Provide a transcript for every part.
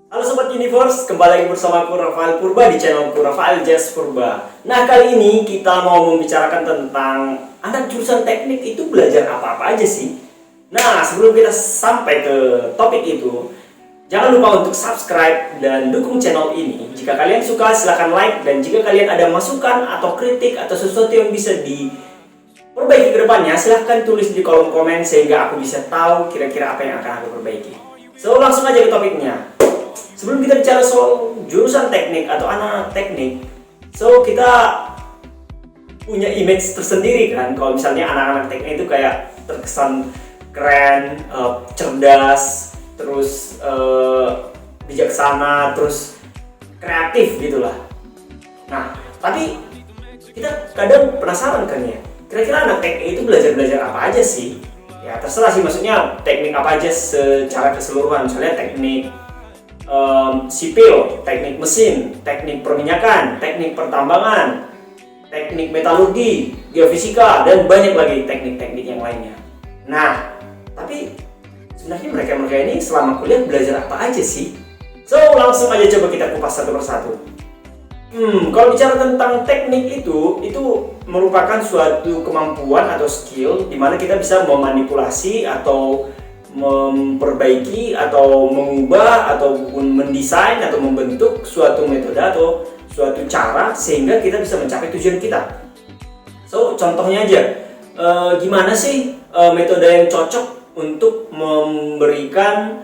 Halo Sobat Universe, kembali lagi bersama aku Rafael Purba di channelku Rafael Jazz Purba. Nah, kali ini kita mau membicarakan tentang anak jurusan teknik itu belajar apa-apa aja sih. Nah, sebelum kita sampai ke topik itu, jangan lupa untuk subscribe dan dukung channel ini. Jika kalian suka, silahkan like, dan jika kalian ada masukan atau kritik atau sesuatu yang bisa diperbaiki ke depannya, silahkan tulis di kolom komen sehingga aku bisa tahu kira-kira apa yang akan aku perbaiki. So, langsung aja ke topiknya. Sebelum kita bicara soal jurusan teknik atau anak teknik, so kita punya image tersendiri kan. Kalau misalnya anak-anak teknik itu kayak terkesan keren, cerdas, terus bijaksana, terus kreatif gitulah. Nah, tapi kita kadang penasaran kan ya, kira-kira anak teknik itu belajar apa aja sih? Ya terserah sih, maksudnya teknik apa aja secara keseluruhan. Misalnya teknik sipil, teknik mesin, teknik perminyakan, teknik pertambangan, teknik metalurgi, geofisika, dan banyak lagi teknik-teknik yang lainnya. Nah, tapi sebenarnya mereka ini selama kuliah belajar apa aja sih? So, langsung aja coba kita kupas satu persatu. Kalau bicara tentang teknik itu merupakan suatu kemampuan atau skill di mana kita bisa memanipulasi atau memperbaiki atau mengubah ataupun mendesain atau membentuk suatu metode atau suatu cara sehingga kita bisa mencapai tujuan kita. So, contohnya aja, gimana sih metode yang cocok untuk memberikan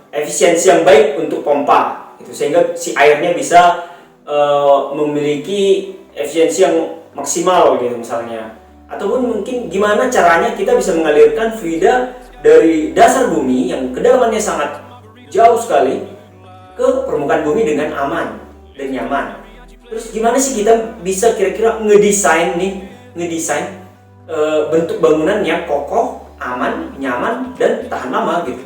efisiensi yang baik untuk pompa, gitu, sehingga si airnya bisa memiliki efisiensi yang maksimal gitu misalnya. Ataupun mungkin gimana caranya kita bisa mengalirkan fluida dari dasar bumi yang kedalamannya sangat jauh sekali ke permukaan bumi dengan aman dan nyaman. Terus gimana sih kita bisa kira-kira ngedesain bentuk bangunan yang kokoh, aman, nyaman, dan tahan lama gitu.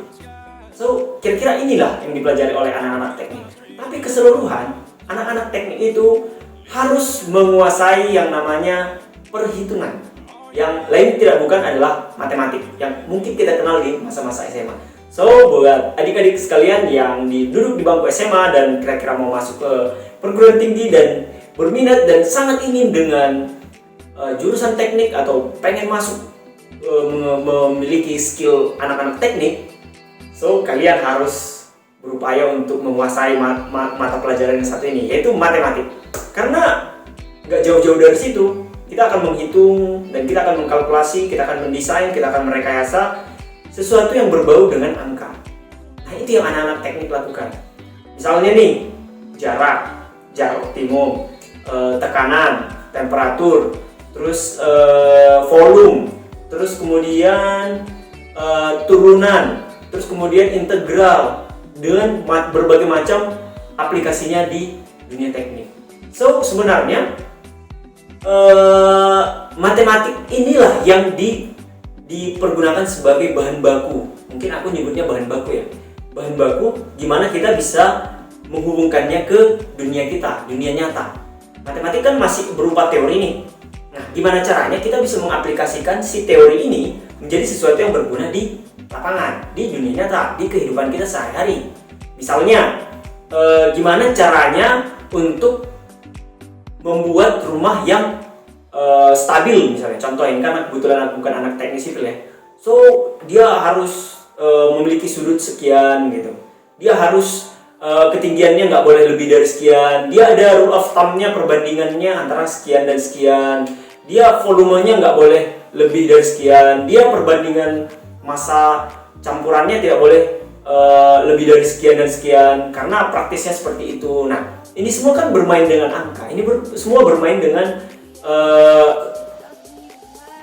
So, kira-kira inilah yang dipelajari oleh anak-anak teknik. Tapi keseluruhan, anak-anak teknik itu harus menguasai yang namanya perhitungan. Yang lain tidak bukan adalah matematik yang mungkin kita kenal di masa-masa SMA. So, buat adik-adik sekalian yang duduk di bangku SMA dan kira-kira mau masuk ke perguruan tinggi dan berminat dan sangat ingin dengan jurusan teknik atau pengen masuk memiliki skill anak-anak teknik, so kalian harus berupaya untuk menguasai mata pelajaran yang satu ini, yaitu matematik. Karena nggak jauh-jauh dari situ, kita akan menghitung dan kita akan mengkalkulasi, kita akan mendesain, kita akan merekayasa sesuatu yang berbau dengan angka. Nah, itu yang anak-anak teknik lakukan. Misalnya nih, jarak optimum, tekanan, temperatur, terus volume, terus kemudian turunan, terus kemudian integral, dengan berbagai macam aplikasinya di dunia teknik. So, sebenarnya matematik inilah yang dipergunakan sebagai bahan baku. Mungkin aku nyebutnya bahan baku ya. Bahan baku gimana kita bisa menghubungkannya ke dunia kita, dunia nyata. Matematik kan masih berupa teori nih. Nah, gimana caranya kita bisa mengaplikasikan si teori ini menjadi sesuatu yang berguna di lapangan, di dunia nyata, di kehidupan kita sehari-hari. Misalnya, gimana caranya untuk membuat rumah yang stabil misalnya. Contoh ini kan kebetulan aku bukan anak teknik sipil ya. So, dia harus memiliki sudut sekian gitu. Dia harus ketinggiannya nggak boleh lebih dari sekian. Dia ada rule of thumb-nya, perbandingannya antara sekian dan sekian. Dia volumenya nggak boleh lebih dari sekian. Dia perbandingan massa campurannya tidak boleh lebih dari sekian dan sekian, karena praktisnya seperti itu. Nah, ini semua kan bermain dengan angka. Ini semua bermain dengan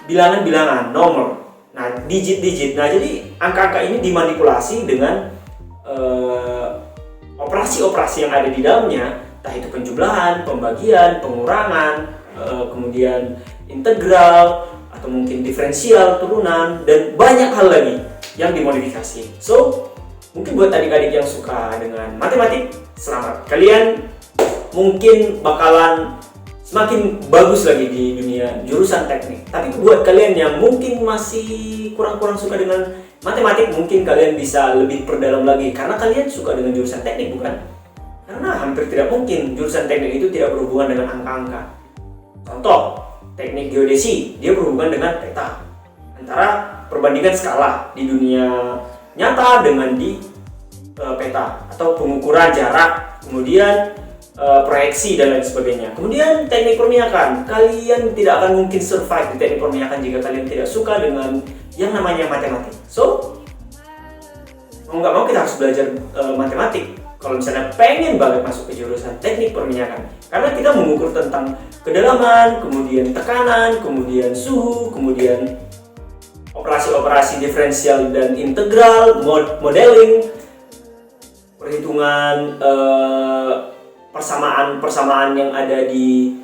bilangan-bilangan, nomor. Nah, digit-digit. Nah, jadi angka-angka ini dimanipulasi dengan operasi-operasi yang ada di dalamnya, entah itu penjumlahan, pembagian, pengurangan, kemudian integral, atau mungkin diferensial, turunan, dan banyak hal lagi yang dimodifikasi. So, mungkin buat adik-adik yang suka dengan matematik, selamat. Kalian mungkin bakalan semakin bagus lagi di dunia jurusan teknik. Tapi buat kalian yang mungkin masih kurang suka dengan matematik mungkin kalian bisa lebih perdalam lagi karena kalian suka dengan jurusan teknik, bukan? Karena hampir tidak mungkin jurusan teknik itu tidak berhubungan dengan angka-angka. Contoh, teknik geodesi, dia berhubungan dengan peta. Antara perbandingan skala di dunia nyata dengan di peta, atau pengukuran jarak, kemudian proyeksi dan lain sebagainya. Kemudian teknik perminyakan, kalian tidak akan mungkin survive di teknik perminyakan jika kalian tidak suka dengan yang namanya matematik. So, mau nggak mau kita harus belajar matematik kalau misalnya pengen banget masuk ke jurusan teknik perminyakan, karena kita mengukur tentang kedalaman, kemudian tekanan, kemudian suhu, kemudian operasi-operasi diferensial dan integral, modeling, perhitungan persamaan yang ada di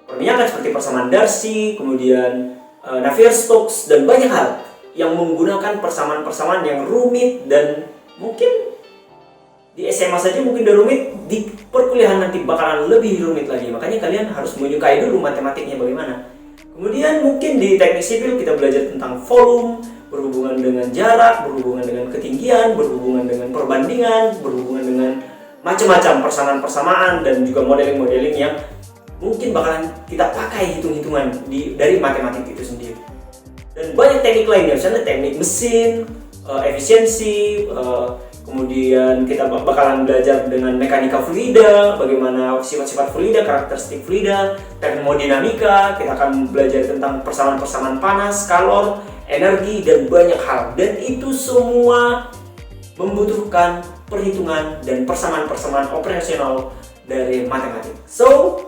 perminyakan seperti persamaan Darcy, kemudian Navier-Stokes, dan banyak hal yang menggunakan persamaan-persamaan yang rumit, dan mungkin di SMA saja mungkin udah rumit, di perkuliahan nanti bakalan lebih rumit lagi. Makanya kalian harus menyukai dulu matematiknya bagaimana. Kemudian mungkin di teknik sipil kita belajar tentang volume, berhubungan dengan jarak, berhubungan dengan ketinggian, berhubungan dengan perbandingan, berhubungan dengan macam-macam persamaan-persamaan, dan juga modeling-modeling yang mungkin bakalan kita pakai hitung-hitungan dari matematik itu sendiri. Dan banyak teknik lainnya, misalnya teknik mesin, efisiensi, kemudian kita bakalan belajar dengan mekanika fluida, bagaimana sifat-sifat fluida, karakteristik fluida, termodinamika, kita akan belajar tentang persamaan-persamaan panas, kalor, energi, dan banyak hal. Dan itu semua membutuhkan perhitungan dan persamaan-persamaan operasional dari matematik. So,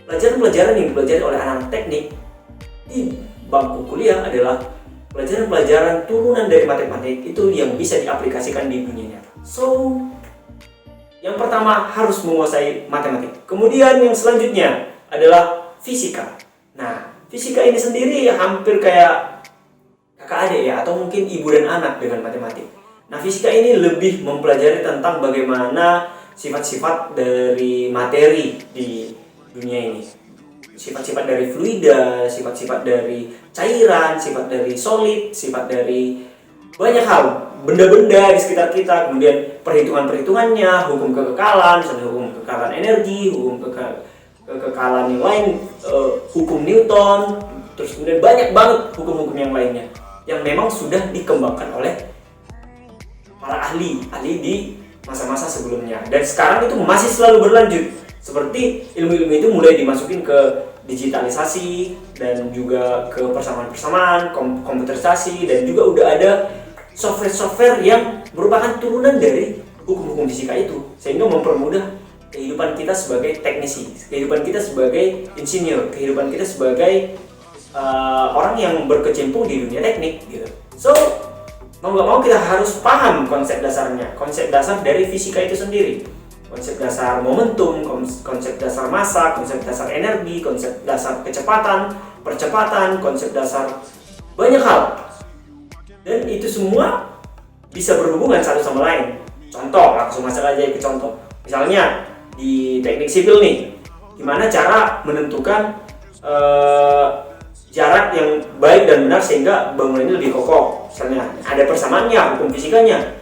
pelajaran-pelajaran yang dipelajari oleh anak teknik di bangku kuliah adalah pelajaran-pelajaran turunan dari matematik itu yang bisa diaplikasikan di dunia nyata. So, yang pertama harus menguasai matematik. Kemudian yang selanjutnya adalah fisika. Nah, fisika ini sendiri hampir kayak kakak adik ya, atau mungkin ibu dan anak dengan matematik. Nah, fisika ini lebih mempelajari tentang bagaimana sifat-sifat dari materi di dunia ini. Sifat-sifat dari fluida, sifat-sifat dari cairan, sifat dari solid, sifat dari banyak hal, benda-benda di sekitar kita, kemudian perhitungan-perhitungannya, hukum kekekalan, misalnya hukum kekekalan energi, hukum kekekalan yang lain, hukum Newton, terus kemudian banyak banget hukum-hukum yang lainnya yang memang sudah dikembangkan oleh para ahli di masa-masa sebelumnya, dan sekarang itu masih selalu berlanjut. Seperti ilmu-ilmu itu mulai dimasukin ke digitalisasi dan juga ke persamaan-persamaan, komputerisasi, dan juga udah ada software-software yang merupakan turunan dari hukum-hukum fisika itu, sehingga mempermudah kehidupan kita sebagai teknisi, kehidupan kita sebagai insinyur, kehidupan kita sebagai orang yang berkecimpung di dunia teknik gitu. So, mau nggak mau kita harus paham konsep dasarnya, konsep dasar dari fisika itu sendiri, konsep dasar momentum, konsep dasar massa, konsep dasar energi, konsep dasar kecepatan, percepatan, konsep dasar banyak hal. Dan itu semua bisa berhubungan satu sama lain. Contoh, langsung masuk aja ke contoh. Misalnya di teknik sipil nih, gimana cara menentukan jarak yang baik dan benar sehingga bangunan ini lebih kokoh. Misalnya ada persamaannya, hukum fisikanya.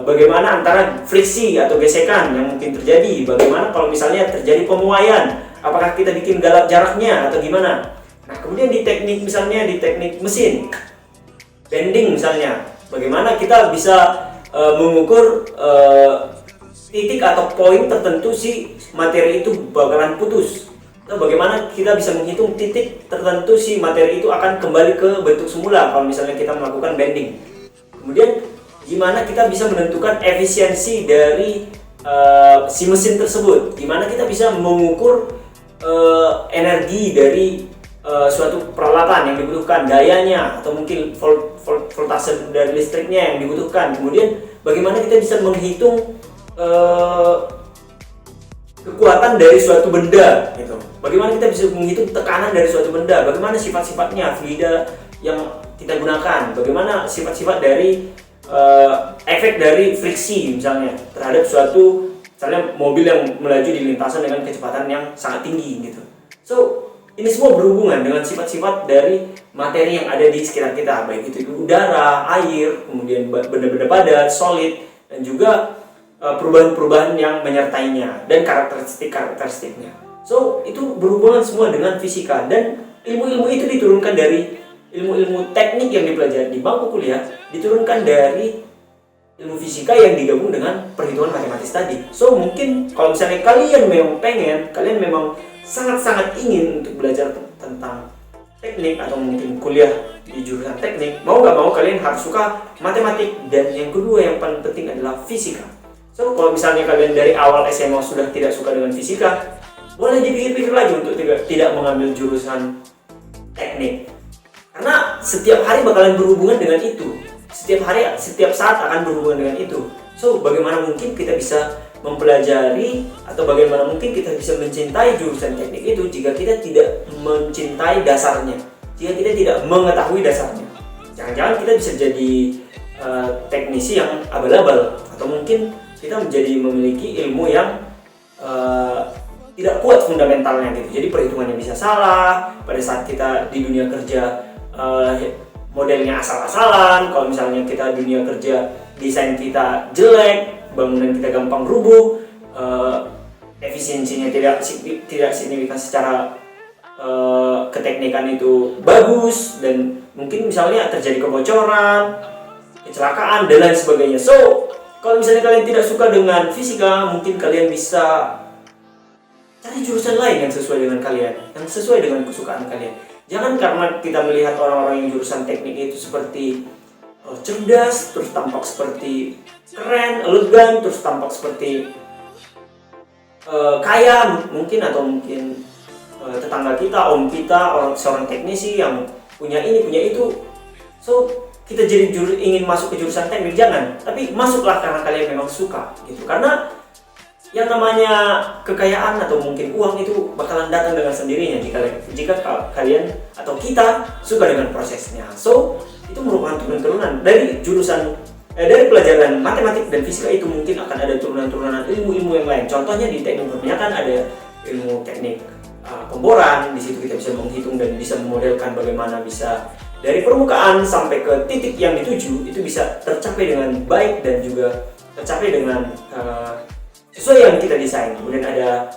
Bagaimana antara friksi atau gesekan yang mungkin terjadi, bagaimana kalau misalnya terjadi pemuaian, apakah kita bikin galak jaraknya atau gimana. Nah, kemudian di teknik, misalnya di teknik mesin, bending misalnya, bagaimana kita bisa mengukur titik atau poin tertentu si materi itu bakalan putus. Nah, bagaimana kita bisa menghitung titik tertentu si materi itu akan kembali ke bentuk semula kalau misalnya kita melakukan bending. Kemudian gimana kita bisa menentukan efisiensi dari si mesin tersebut, gimana kita bisa mengukur energi dari suatu peralatan yang dibutuhkan, dayanya atau mungkin voltase dari listriknya yang dibutuhkan. Kemudian bagaimana kita bisa menghitung kekuatan dari suatu benda gitu. Bagaimana kita bisa menghitung tekanan dari suatu benda, bagaimana sifat-sifatnya fluida yang kita gunakan, bagaimana sifat-sifat dari efek dari friksi misalnya terhadap suatu, misalnya mobil yang melaju di lintasan dengan kecepatan yang sangat tinggi gitu. So, ini semua berhubungan dengan sifat-sifat dari materi yang ada di sekitar kita, baik itu udara, air, kemudian benda-benda padat, solid, dan juga perubahan-perubahan yang menyertainya dan karakteristiknya. So, itu berhubungan semua dengan fisika, dan ilmu-ilmu itu diturunkan dari ilmu-ilmu teknik yang dipelajari di bangku kuliah, diturunkan dari ilmu fisika yang digabung dengan perhitungan matematis tadi. So, mungkin kalau misalnya kalian memang sangat-sangat ingin untuk belajar tentang teknik atau mungkin kuliah di jurusan teknik, mau gak mau kalian harus suka matematik, dan yang kedua yang paling penting adalah fisika. So, kalau misalnya kalian dari awal SMA sudah tidak suka dengan fisika, boleh dipikir-pikir lagi untuk tidak mengambil jurusan teknik. Karena setiap hari bakalan berhubungan dengan itu. Setiap saat akan berhubungan dengan itu. So, bagaimana mungkin kita bisa mempelajari atau bagaimana mungkin kita bisa mencintai jurusan teknik itu jika kita tidak mencintai dasarnya, jika kita tidak mengetahui dasarnya. Jangan-jangan kita bisa jadi teknisi yang abal-abal, atau mungkin kita memiliki ilmu yang tidak kuat fundamentalnya gitu. Jadi perhitungannya bisa salah pada saat kita di dunia kerja, modelnya asal-asalan. Kalau misalnya kita dunia kerja, desain kita jelek, bangunan kita gampang rubuh, efisiensinya tidak signifikan secara keteknikan itu bagus, dan mungkin misalnya terjadi kebocoran, kecelakaan, dan lain sebagainya. So, kalau misalnya kalian tidak suka dengan fisika, mungkin kalian bisa cari jurusan lain yang sesuai dengan kalian, yang sesuai dengan kesukaan kalian. Jangan karena kita melihat orang-orang yang jurusan teknik itu seperti cerdas, terus tampak seperti keren, elegan, terus tampak seperti kaya mungkin, atau mungkin tetangga kita, om kita, seorang teknisi yang punya ini, punya itu. So, kita jadi ingin masuk ke jurusan teknik, jangan. Tapi masuklah karena kalian memang suka gitu. Karena yang namanya kekayaan atau mungkin uang itu bakalan datang dengan sendirinya jika kalian atau kita suka dengan prosesnya. So, itu merupakan turunan-turunan dari jurusan dari pelajaran matematik dan fisika itu. Mungkin akan ada turunan-turunan ilmu-ilmu yang lain. Contohnya di teknik kimia kan ada ilmu teknik pemboran. Di situ kita bisa menghitung dan bisa memodelkan bagaimana bisa dari permukaan sampai ke titik yang dituju itu bisa tercapai dengan baik dan juga tercapai dengan sesuai yang kita desain. Kemudian ada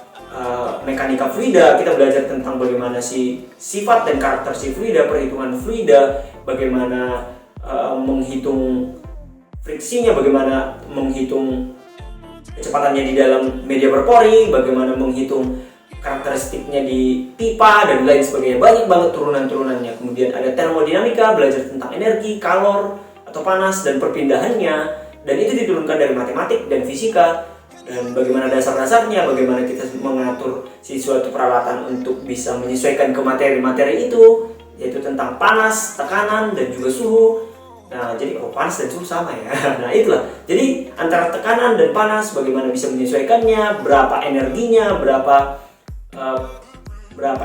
mekanika fluida, kita belajar tentang bagaimana sifat dan karakter si fluida, perhitungan fluida, bagaimana menghitung friksinya, bagaimana menghitung kecepatannya di dalam media berpori, bagaimana menghitung karakteristiknya di pipa, dan lain sebagainya. Banyak banget turunan-turunannya. Kemudian ada termodinamika, belajar tentang energi, kalor atau panas dan perpindahannya, dan itu diturunkan dari matematik dan fisika. Dan bagaimana dasar-dasarnya, bagaimana kita mengatur suatu peralatan untuk bisa menyesuaikan ke materi-materi itu, yaitu tentang panas, tekanan, dan juga suhu. Nah, jadi panas dan suhu sama ya. Nah, itulah. Jadi antara tekanan dan panas, bagaimana bisa menyesuaikannya, berapa energinya, berapa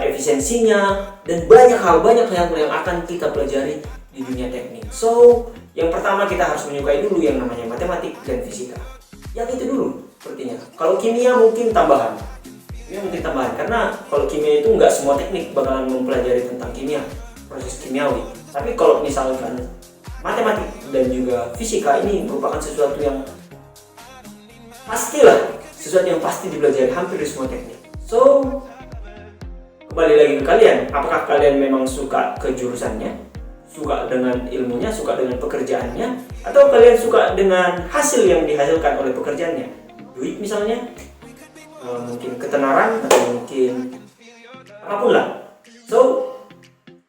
efisiensinya, dan banyak hal yang akan kita pelajari di dunia teknik. So, yang pertama kita harus menyukai dulu yang namanya matematik dan fisika. Yang itu dulu sepertinya. Kalau kimia mungkin tambahan. Karena kalau kimia itu nggak semua teknik bakalan mempelajari tentang kimia, proses kimiawi. Tapi kalau misalkan matematik dan juga fisika, ini merupakan sesuatu yang pasti dipelajari hampir di semua teknik. So, kembali lagi ke kalian, apakah kalian memang suka ke jurusannya, suka dengan ilmunya, suka dengan pekerjaannya, atau kalian suka dengan hasil yang dihasilkan oleh pekerjaannya, duit misalnya, mungkin ketenaran, atau mungkin apapun lah. So,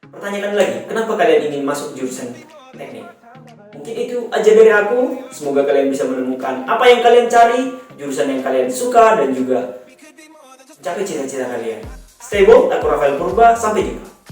pertanyakan lagi, kenapa kalian ingin masuk jurusan teknik? Mungkin itu aja dari aku. Semoga kalian bisa menemukan apa yang kalian cari, jurusan yang kalian suka, dan juga mencapai cita-cita kalian. Stay bold, aku Rafael Purba, sampai jumpa.